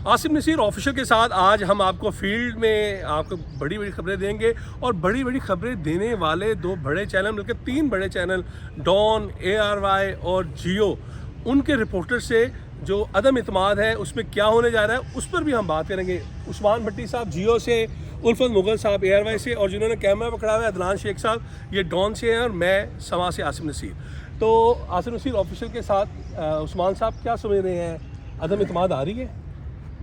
Asim Naseer official के साथ आज हम आपको फील्ड में आपको बड़ी बड़ी खबरें देंगे, और बड़ी बड़ी खबरें देने वाले दो बड़े चैनल, बल्कि तीन बड़े चैनल, डॉन, ARY और जियो, उनके रिपोर्टर से जो अदम इत्माद है उसमें क्या होने जा रहा है उस पर भी हम बात करेंगे। उस्मान भट्टी साहब जियो से, उल्फत मुगल साहब ARY से, और जिन्होंने कैमरा पकड़ा हुआ है अदनान शेख साहब, ये डॉन से हैं, और मैं समा से आसिम नसीर। तो आसिम नसीर ऑफिशियल के साथ उस्मान साहब क्या समझ रहे हैं, अदम इत्माद आ रही है?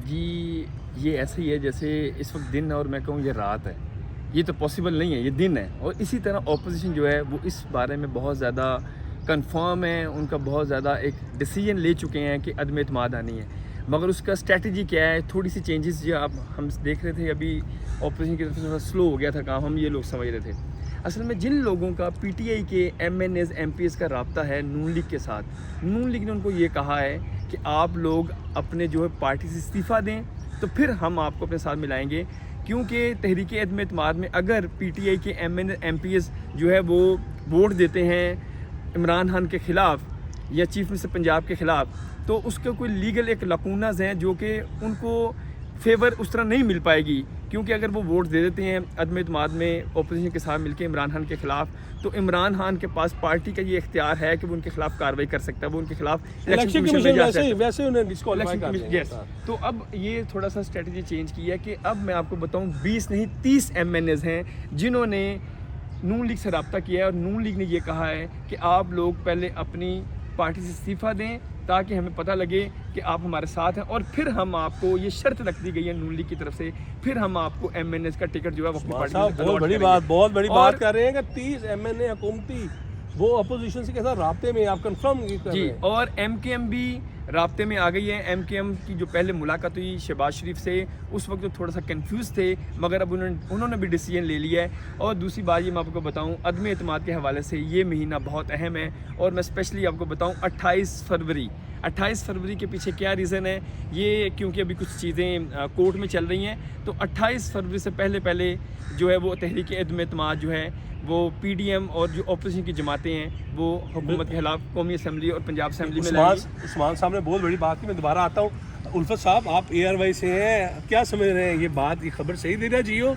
जी, ये ऐसे ही है जैसे इस वक्त दिन है और मैं कहूँ ये रात है। ये तो पॉसिबल नहीं है, ये दिन है। और इसी तरह अपोजिशन जो है वो इस बारे में बहुत ज़्यादा कंफर्म है, उनका बहुत ज़्यादा एक डिसीजन ले चुके हैं कि अदम एतमाद आनी है। मगर उसका स्ट्रेटजी क्या है, थोड़ी सी चेंजेस जो आप हम देख रहे थे अभी अपोजिशन की तरफ से थोड़ा स्लो हो गया था काम, हम ये लोग समझ रहे थे। असल में जिन लोगों का PTI के MNAs MPs का रब्ता है नून लीग के साथ, नून लीग ने उनको ये कहा है कि आप लोग अपने जो है पार्टी से इस्तीफ़ा दें तो फिर हम आपको अपने साथ मिलाएंगे, क्योंकि तहरीक अदम एतमाद में अगर PTI के MNA MPs जो है वो वोट देते हैं इमरान खान के ख़िलाफ़ या चीफ मिनिस्टर पंजाब के ख़िलाफ़, तो उसके कोई लीगल एक लकूनाज हैं जो कि उनको फेवर उस तरह नहीं मिल पाएगी। क्योंकि अगर वो वोट दे देते हैं अदम एतमाद में अपोजिशन के साथ मिलकर इमरान खान के ख़िलाफ़, तो इमरान खान के पास पार्टी का ये इख्तियार है कि वो उनके खिलाफ कार्रवाई कर सकता है, वो उनके खिलाफ इलेक्शन कमीशन वैसे उन्हें डिस्क्वालीफाई कर देंगे। यस, तो अब ये थोड़ा सा स्ट्रेटजी चेंज की है कि अब मैं आपको बताऊं 20 नहीं 30 MNAs हैं जिन्होंने नून लीग से रब्ता किया है, और नून लीग ने ये कहा है कि आप लोग पहले अपनी पार्टी से इस्तीफ़ा दें ताकि हमें पता लगे कि आप हमारे साथ हैं, और फिर हम आपको ये शर्त रख दी गई है नून लीग की तरफ से, फिर हम आपको MNAs का टिकट जो है वो अपनी पार्टी में बहुत बड़ी बात कर रहे हैं कि 30 MNA हुकूमती वो अपोजिशन के साथ राब्ते में, आप कंफर्म कर रहे हैं? और MKM भी राब्ते में आ गई है। MKM की जो पहले मुलाकात हुई शहबाज शरीफ से, उस वक्त तो थोड़ा सा कंफ्यूज थे, मगर अब उन्होंने भी डिसीजन ले लिया है। और दूसरी बात ये मैं आपको बताऊं, अदम एतमाद के हवाले से ये महीना बहुत अहम है, और मैं स्पेशली आपको बताऊं 28 फरवरी के पीछे क्या रीज़न है ये, क्योंकि अभी कुछ चीज़ें कोर्ट में चल रही हैं, तो 28 फरवरी से पहले जो है वो तहरीक अदम एतमाद जो है वो PDM और जो अपोजिशन की जमातें हैं वो हुकूमत के खिलाफ कौमी असम्बली और पंजाब असम्बली में लाएंगी। उस्मान साहब ने बहुत बड़ी बात की, मैं दोबारा आता हूँ। उल्फत साहब, आप ARY से हैं, क्या समझ रहे हैं, ये बात, ये खबर सही दे रहा है जियो?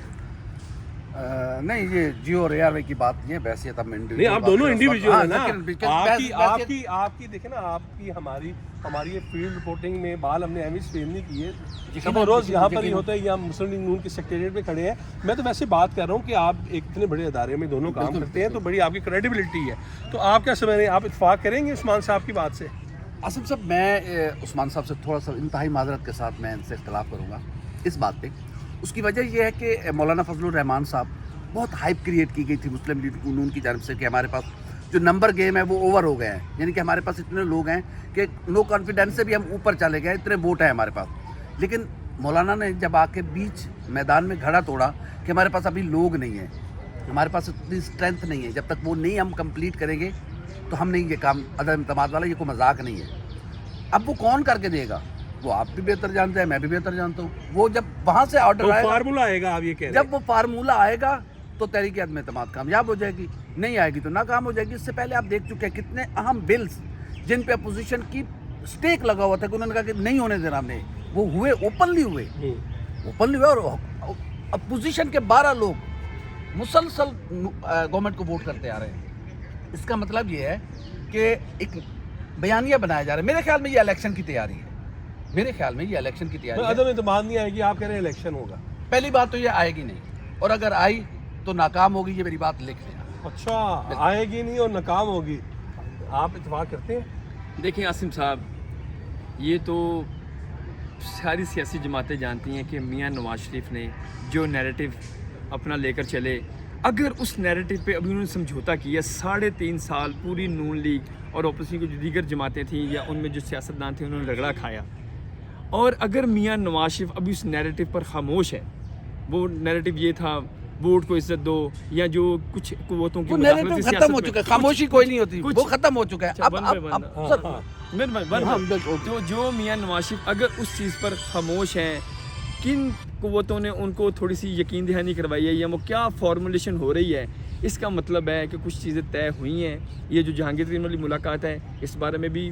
नहीं, ये जियो और ARY की बात नहीं है, वैसे तब नहीं, आप दोनों इंडिविजुअल हैं ना। आपकी देखे ना, आपकी हमारी ये फील्ड रिपोर्टिंग में बाल हमने एमिस फेम नहीं की है, सब रोज़ यहाँ पर ही होता है, या मुस्लिम लीग नून के सेक्रेटरीट पे खड़े हैं। मैं तो वैसे बात कर रहा हूँ कि आप एक इतने बड़े अदारे में दोनों काम करते हैं, तो बड़ी आपकी क्रेडिबिलिटी है। तो आप क्या समझ रहे हैं, आप इत्तेफाक करेंगे उस्मान साहब की बात से? आसिम साहब, मैं उस्मान साहब से थोड़ा सा इंतहाई माजरत के साथ मैं इनसे इख्तलाफ करूँगा इस बात पे। उसकी वजह यह है कि मौलाना फजलुर रहमान साहब, बहुत हाइप क्रिएट की गई थी मुस्लिम लीग नून की जानिब से कि हमारे पास जो नंबर गेम है वो ओवर हो गए हैं, यानी कि हमारे पास इतने लोग हैं कि नो कॉन्फिडेंस से भी हम ऊपर चले गए, इतने वोट हैं हमारे पास। लेकिन मौलाना ने जब आके बीच मैदान में घड़ा तोड़ा कि हमारे पास अभी लोग नहीं है, हमारे पास इतनी स्ट्रेंथ नहीं है, जब तक वो नहीं हम कंप्लीट करेंगे तो हम नहीं, ये काम अदम एतमाद वाला ये कोई मजाक नहीं है। अब वो कौन करके देगा, वो आप भी बेहतर जानते हैं, मैं भी बेहतर जानता हूँ। वो जब वहाँ से ऑर्डर आएगा, फार्मूला आएगा, आप ये कह रहे हैं, जब वो फार्मूला आएगा तो तहरीक अदम एतमाद कामयाब हो जाएगी, नहीं आएगी तो नाकाम हो जाएगी। इससे पहले आप देख चुके हैं कितने अहम बिल्स जिन पे अपोजिशन की स्टेक लगा हुआ था कि उन्होंने कहा कि नहीं होने देना हमने, वो हुए, ओपनली हुए, और अपोजिशन के 12 लोग मुसलसल गवर्नमेंट को वोट करते आ रहे हैं। इसका मतलब ये है कि एक बयानिया बनाया जा रहा है। मेरे ख्याल में ये इलेक्शन की तैयारी है, अदम एतमाद नहीं आएगी, आप कह रहे हैं इलेक्शन होगा। पहली बात तो ये आएगी नहीं, और अगर आई तो नाकाम होगी, ये मेरी बात लिख लेना। अच्छा, आएगी नहीं और नाकाम होगी, आप इत्तेफाक करते हैं? देखिए आसिम साहब, ये तो सारी सियासी जमातें जानती हैं कि मियां नवाज शरीफ ने जो नैरेटिव अपना लेकर चले, अगर उस नैरेटिव पे अभी उन्होंने समझौता किया 3.5 साल, पूरी नून लीग और अपोजिशन की जो दीगर जमातें थीं या उनमें जो सियासतदान थे उन्होंने रगड़ा खाया, और अगर मियां नवाज शरीफ अभी उस नैरेटिव पर खामोश है, वो नैरेटिव ये था वोट को इज्जत दो, या जो कुछ कुव्वतों की नैरेटिव खत्म हो चुका है, खामोशी कोई नहीं होती, वो खत्म हो चुका है। तो जो मियां नवाज शरीफ अगर उस चीज़ पर खामोश हैं, किन कुव्वतों ने उनको थोड़ी सी यकीन दहानी करवाई है या वो क्या फॉर्मुलेशन हो रही है, इसका मतलब है कि कुछ चीज़ें तय हुई हैं। ये जो जहांगीर तरीन वाली मुलाकात है, इस बारे में भी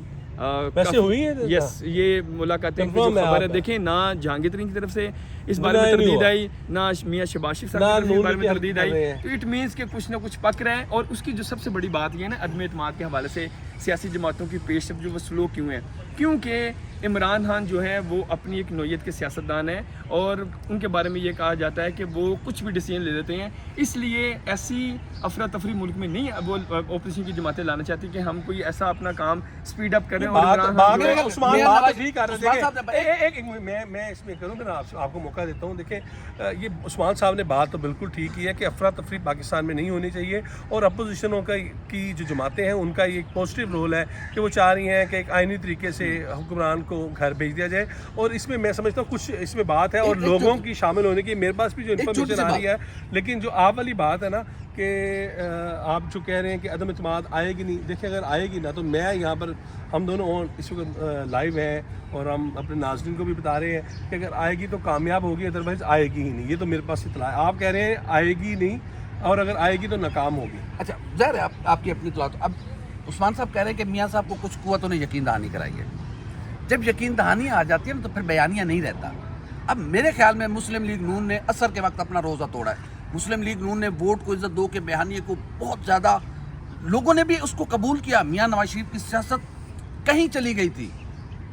ویسے ہوئی ہے یس یہ ملاقاتیں کی جو Confirm ہے خبر ہے آپ؟ دیکھیں نہ جہانگیر ترین کی طرف سے اس بارے میں نہیں تردید ہوا۔ آئی نہ میاں شہباز شریف صاحب نہ کی طرف سے اس نون بارے میں لیگ تردید کر آئی رہے ہیں۔ تو اٹ مینس کہ کچھ نہ کچھ پک رہا ہے اور اس کی جو سب سے بڑی بات یہ ہے نا عدم اعتماد کے حوالے سے سیاسی جماعتوں کی پیش رفت جو وہ سلو کیوں ہیں کیونکہ عمران خان جو ہے وہ اپنی ایک نوعیت کے سیاستدان ہیں اور ان کے بارے میں یہ کہا جاتا ہے کہ وہ کچھ بھی ڈیسیجن لے لیتے ہیں اس لیے ایسی افراتفری ملک میں نہیں وہ اپوزیشن کی جماعتیں لانا چاہتی کہ ہم کوئی ایسا اپنا کام اسپیڈ اپ کریں اور عمران خان جو ہے عثمان میاں بات نواز- ٹھیک کر عثمان صاحب نے- رہے ہیں میں اس میں کروں میں آپ کو موقع دیتا ہوں دیکھیں یہ عثمان صاحب نے بات تو بالکل ٹھیک کی ہے کہ افراتفری پاکستان میں نہیں ہونی چاہیے اور اپوزیشنوں کی جو جماعتیں ہیں ان کا یہ ایک پازیٹیو رول ہے کہ وہ چاہ رہی ہیں کہ ایک آئینی طریقے سے حکمران کو گھر بھیج دیا جائے اور اس میں سمجھتا ہوں کچھ اس میں بات ہے اور لوگوں کی شامل ہونے کی میرے پاس بھی جو انفارمیشن آ رہی ہے لیکن جو آپ والی بات ہے نا کہ آپ جو کہہ رہے ہیں کہ عدم اعتماد آئے گی نہیں دیکھیں اگر آئے گی نا تو میں یہاں پر ہم دونوں اس وقت لائیو ہیں اور ہم اپنے ناظرین کو بھی بتا رہے ہیں کہ اگر آئے گی تو کامیاب ہوگی ادروائز آئے گی ہی نہیں یہ تو میرے پاس اطلاع ہے آپ کہہ رہے ہیں آئے گی نہیں اور اگر آئے گی تو ناکام ہوگی اچھا ظاہر ہے آپ کی اپنی اطلاع اب عثمان صاحب کہہ رہے ہیں کہ میاں صاحب کو کچھ قوتوں نے یقین دہانی کرائی ہے جب یقین دہانی آ جاتی ہے تو پھر بیانیہ نہیں رہتا اب میرے خیال میں مسلم لیگ نون نے عصر کے وقت اپنا روزہ توڑا ہے مسلم لیگ نون نے ووٹ کو عزت دو کے بیانیے کو بہت زیادہ لوگوں نے بھی اس کو قبول کیا میاں نواز شریف کی سیاست کہیں چلی گئی تھی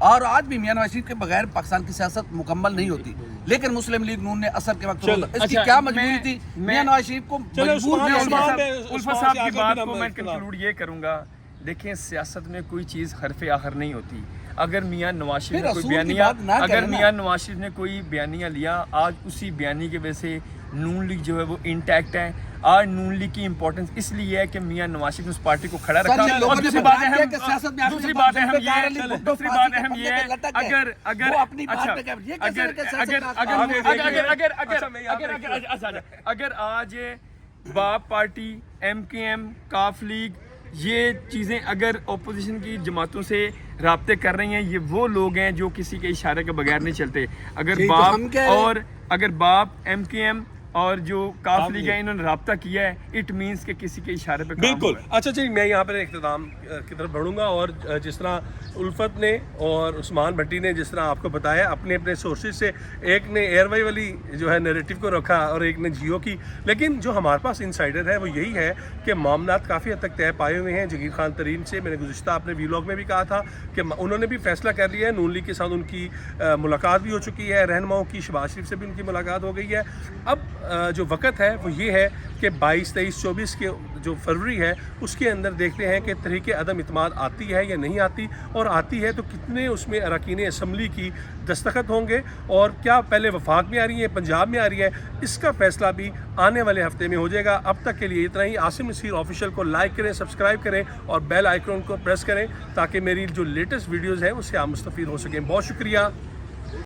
اور آج بھی میاں نواز شریف کے بغیر پاکستان کی سیاست مکمل نہیں ہوتی لیکن مسلم لیگ نون نے عصر کے وقت روزہ اس کی کیا مجبوری تھی میاں نواز شریف کو مجبور الفا صاحب کی بات کو میں کنکلوڈ یہ کروں گا دیکھیں سیاست میں کوئی چیز حرف آخر نہیں ہوتی اگر میاں نواز شریف نے کوئی بیانیہ اگر میاں نواز شریف نے کوئی بیانیہ لیا آج اسی بیانیے کی وجہ سے نون لیگ جو ہے وہ انٹیکٹ ہے آج نون لیگ کی امپورٹنس اس لیے ہے کہ میاں نواز شریف نے اس پارٹی کو کھڑا رکھا اور دوسری بات اہم یہ ہے اگر آج باپ پارٹی ایم کے ایم کاف لیگ یہ چیزیں اگر اپوزیشن کی جماعتوں سے رابطے کر رہی ہیں یہ وہ لوگ ہیں جو کسی کے اشارے کے بغیر نہیں چلتے اگر باپ ایم کے ایم اور جو کاف لیگ ہے انہوں نے رابطہ کیا ہے اٹ مینس کہ کسی کے اشارے پہ بالکل اچھا جی میں یہاں پر اختتام کی طرف بڑھوں گا اور جس طرح الفت نے اور عثمان بھٹی نے جس طرح آپ کو بتایا اپنے اپنے سورسز سے ایک نے ایئر وائی والی جو ہے نیریٹو کو رکھا اور ایک نے جیو کی لیکن جو ہمارے پاس انسائڈر ہے وہ یہی ہے کہ معاملات کافی حد تک طے پائے ہوئے ہیں جگیر خان ترین سے میں نے گزشتہ اپنے ویلاگ میں بھی کہا تھا کہ انہوں نے بھی فیصلہ کر لیا ہے نون لیگ کے ساتھ ان کی ملاقات بھی ہو چکی ہے رہنماؤں کی شہباز شریف سے بھی ان کی ملاقات ہو گئی ہے اب جو وقت ہے وہ یہ ہے کہ 22, 23, 24 کے جو فروری ہے اس کے اندر دیکھتے ہیں کہ تحریک عدم اعتماد آتی ہے یا نہیں آتی اور آتی ہے تو کتنے اس میں اراکین اسمبلی کی دستخط ہوں گے اور کیا پہلے وفاق میں آ رہی ہے پنجاب میں آ رہی ہے اس کا فیصلہ بھی آنے والے ہفتے میں ہو جائے گا اب تک کے لیے اتنا ہی عاصم نصیر آفیشیل کو لائک کریں سبسکرائب کریں اور بیل آئیکن کو پریس کریں تاکہ میری جو لیٹسٹ ویڈیوز ہیں اس سے آپ مستفید ہو سکیں بہت شکریہ